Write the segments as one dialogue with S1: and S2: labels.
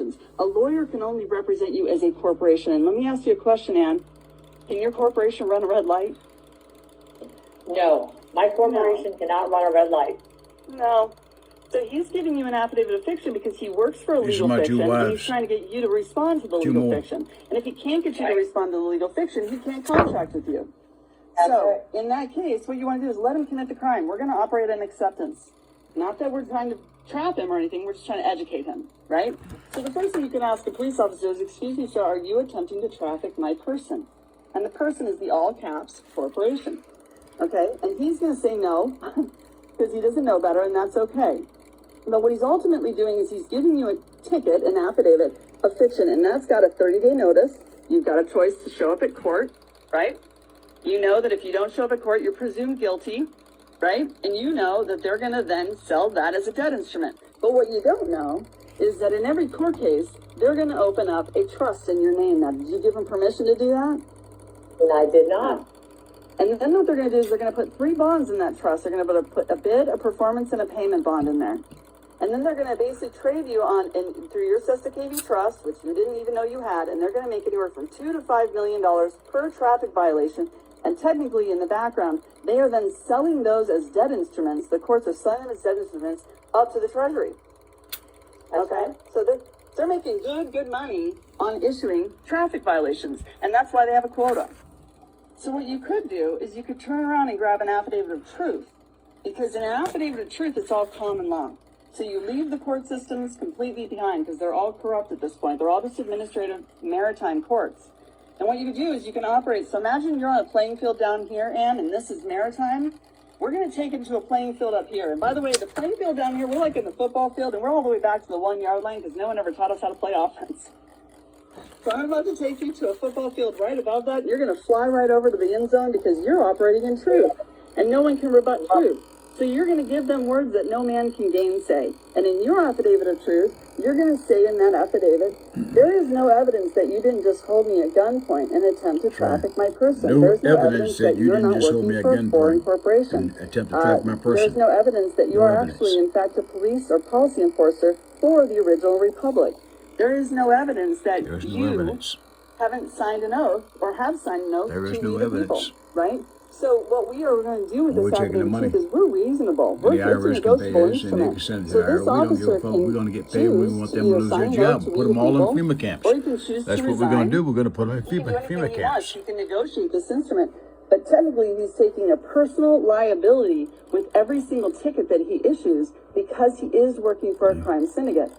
S1: corporations. A lawyer can only represent you as a corporation. And let me ask you a question, Ann. Can your corporation run a red light?
S2: No, my corporation cannot run a red light.
S1: No. So he's giving you an affidavit of fiction because he works for a legal fiction, and he's trying to get you to respond to the legal fiction. And if he can't get you to respond to the legal fiction, he can't contract with you. So in that case, what you want to do is let him commit the crime. We're going to operate on acceptance. Not that we're trying to trap him or anything. We're just trying to educate him, right? So the first thing you can ask a police officer is, excuse me, sir, are you attempting to traffic my person? And the person is the all caps corporation. Okay? And he's going to say no because he doesn't know better, and that's okay. But what he's ultimately doing is he's giving you a ticket, an affidavit of fiction, and that's got a 30-day notice. You've got a choice to show up at court, right? You know that if you don't show up at court, you're presumed guilty, right? And you know that they're going to then sell that as a debt instrument. But what you don't know is that in every court case, they're going to open up a trust in your name. Now, did you give them permission to do that?
S2: And I did not.
S1: And then what they're going to do is they're going to put 3 bonds in that trust. They're going to put a bid, a performance, and a payment bond in there. And then they're going to basically trade you on, and through your Sesta KV trust, which you didn't even know you had, and they're going to make anywhere from $2 to $5 million per traffic violation. And technically, in the background, they are then selling those as debt instruments. The courts are selling them as debt instruments up to the Treasury. Okay? So they're making good money on issuing traffic violations. And that's why they have a quota. So what you could do is you could turn around and grab an affidavit of truth. Because in an affidavit of truth, it's all common law. So you leave the court systems completely behind because they're all corrupt at this point. They're all just administrative maritime courts. And what you can do is you can operate. So imagine you're on a playing field down here, Ann, and this is maritime. We're going to take it to a playing field up here. And by the way, the playing field down here, we're like in the football field, and we're all the way back to the 1-yard line because no one ever taught us how to play offense. So I'm about to take you to a football field right above that. You're going to fly right over to the end zone because you're operating in truth, and no one can rebut truth. So you're going to give them words that no man can gainsay. And in your affidavit of truth, you're going to say in that affidavit, there is no evidence that you didn't just hold me at gunpoint and attempt to traffic my person. There's no evidence that you're not working for a foreign corporation.
S3: Attempt to traffic my person.
S1: There's no evidence that you are actually, in fact, a police or policy enforcer for the original republic. There is no evidence that you haven't signed an oath or have signed an oath to lead the people, right? So what we are going to do with this affidavit of truth is we're reasonable. We're just a negotiable instrument. So this officer can choose to sign an oath to lead the people,
S3: camps.
S1: or you can choose to resign.
S3: That's what we're going to do. We're going to put them in FEMA camps.
S1: He can negotiate this instrument. But technically, he's taking a personal liability with every single ticket that he issues because he is working for a crime syndicate.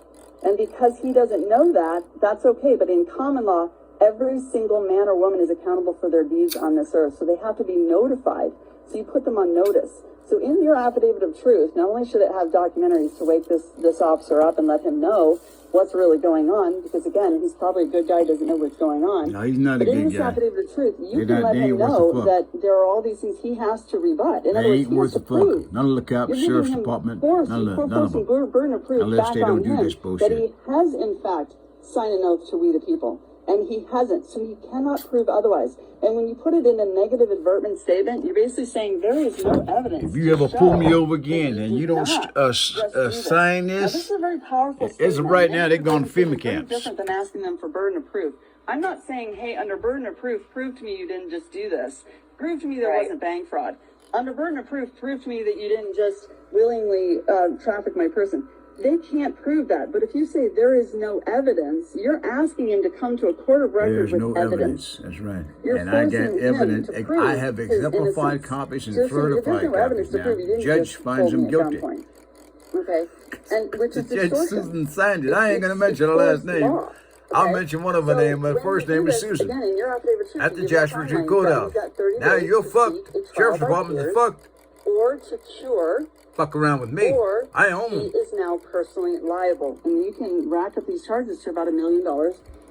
S1: And because he doesn't know that, that's okay. But in common law, every single man or woman is accountable for their deeds on this earth. So they have to be notified. So you put them on notice. So in your affidavit of truth, not only should it have documentaries to wake this officer up and let him know what's really going on, because again, he's probably a good guy, doesn't know what's going on.
S3: No, he's not a good guy.
S1: But in this affidavit of truth, you can let him know that there are all these things he has to rebut. In other words, he has to prove.
S3: None of the cops, sheriff's department,
S1: none of them. Burden of proof
S3: Unless
S1: back
S3: they don't
S1: on
S3: do
S1: him
S3: this bullshit.
S1: that he has in fact signed an oath to we the people. And he hasn't, so he cannot prove otherwise. And when you put it in a negative advertement statement, you're basically saying there is no evidence.
S3: If you ever pull me over again and you don't sign
S1: this
S3: this,
S1: is a very powerful
S3: as
S1: statement.
S3: of right now, they're going to FEMA camps.
S1: It's different than asking them for burden of proof. I'm not saying, hey, under burden of proof, prove to me you didn't just do this. Prove to me there wasn't bank fraud. Under burden of proof, prove to me that you didn't just willingly traffic my person. They can't prove that. But if you say there is no evidence, you're asking him to come to a court of record
S3: There's
S1: with
S3: no
S1: evidence.
S3: That's right.
S1: You're
S3: and I got
S1: forcing
S3: evidence.
S1: him to prove
S3: I have exemplified copies and
S1: So if there's
S3: certified
S1: no evidence
S3: copies
S1: to
S3: now.
S1: prove you didn't
S3: Judge
S1: just
S3: finds
S1: hold
S3: him
S1: me at
S3: guilty.
S1: gunpoint. Okay? And which is
S3: Judge
S1: distortion.
S3: Susan signed it. I ain't going to mention her last name.
S1: Law.
S3: I'll mention one of her name. Her
S1: when
S3: first
S1: you do
S3: name is
S1: this,
S3: Susan.
S1: Again, in your affidavit of truth,
S3: At the
S1: you give a
S3: Joshua Tree
S1: timeline.
S3: Courthouse.
S1: You've got 30
S3: Now
S1: days
S3: you're
S1: to
S3: fucked.
S1: seek a trial
S3: Sheriff's
S1: by
S3: Department is
S1: peers,
S3: fucked.
S1: or to cure,
S3: Fuck around with me.
S1: or
S3: I own
S1: he
S3: them.
S1: is now personally liable. And you can rack up these charges to about $1 million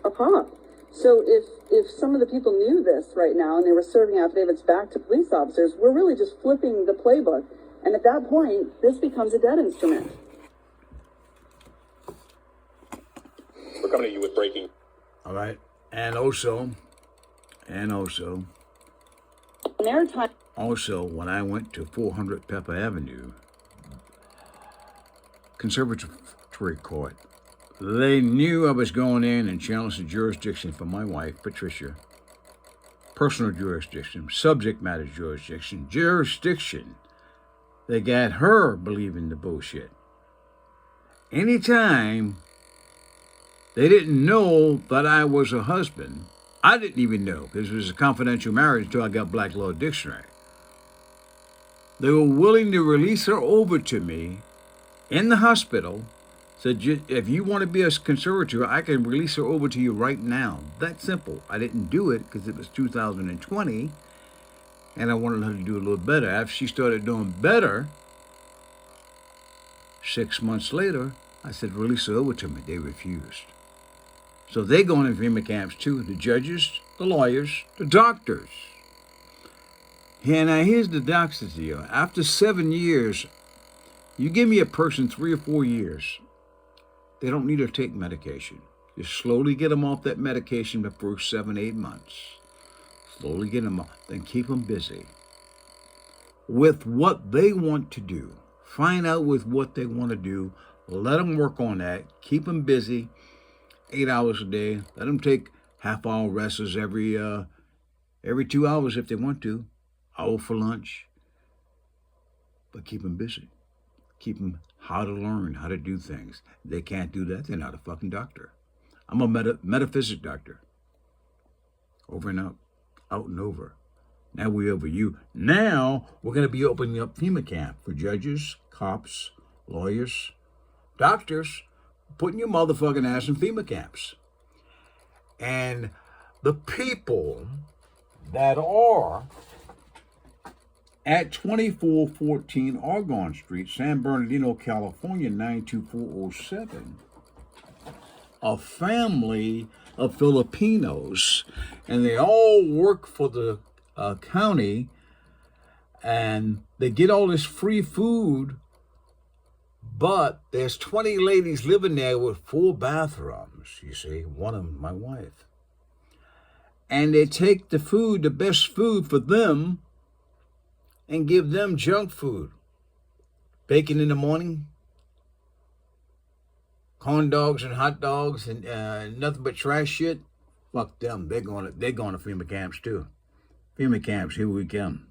S1: a pop. So if some of the people knew this right now and they were serving affidavits back to police officers, we're really just flipping the playbook. And at that point, this becomes a debt instrument.
S4: We're coming to you with breaking.
S3: All right. And also,
S1: Maritime.
S3: Also, when I went to 400 Pepper Avenue, Conservatory Court, They knew I was going in and challenged the jurisdiction for my wife, Patricia. Personal jurisdiction, subject matter jurisdiction. They got her believing the bullshit. Anytime they didn't know that I was a husband, I didn't even know because it was a confidential marriage until I got Black Law Dictionary. They were willing to release her over to me in the hospital. Said, if you want to be a conservator, I can release her over to you right now. That simple. I didn't do it because it was 2020, and I wanted her to do a little better. After she started doing better, 6 months later, I said, release her over to me. They refused. So they go in FEMA camps too, the judges, the lawyers, the doctors. And now here's the doctor's deal. After 7 years, you give me a person 3 or 4 years, they don't need to take medication. You slowly get them off that medication the first 7, 8 months. Slowly get them off, then keep them busy with what they want to do. Find out with what they want to do. Let them work on that. Keep them busy, 8 hours a day. Let them take half-hour rests every 2 hours if they want to. Hour for lunch. But keep them busy. Keep them how to learn, how to do things. They can't do that, they're not a fucking doctor. I'm a metaphysics doctor. Over and out and over. Now we're over you. Now we're going to be opening up FEMA camp for judges, cops, lawyers, doctors, putting your motherfucking ass in FEMA camps. And the people that are at 2414 Argonne Street, San Bernardino, California, 92407, a family of Filipinos, and they all work for the county, and they get all this free food, but there's 20 ladies living there with 4 bathrooms, you see, one of them, my wife. And they take the food, the best food for them, and give them junk food. Bacon in the morning, corn dogs and hot dogs, and nothing but trash shit. Fuck them. They're going to FEMA camps too. FEMA camps, here we come.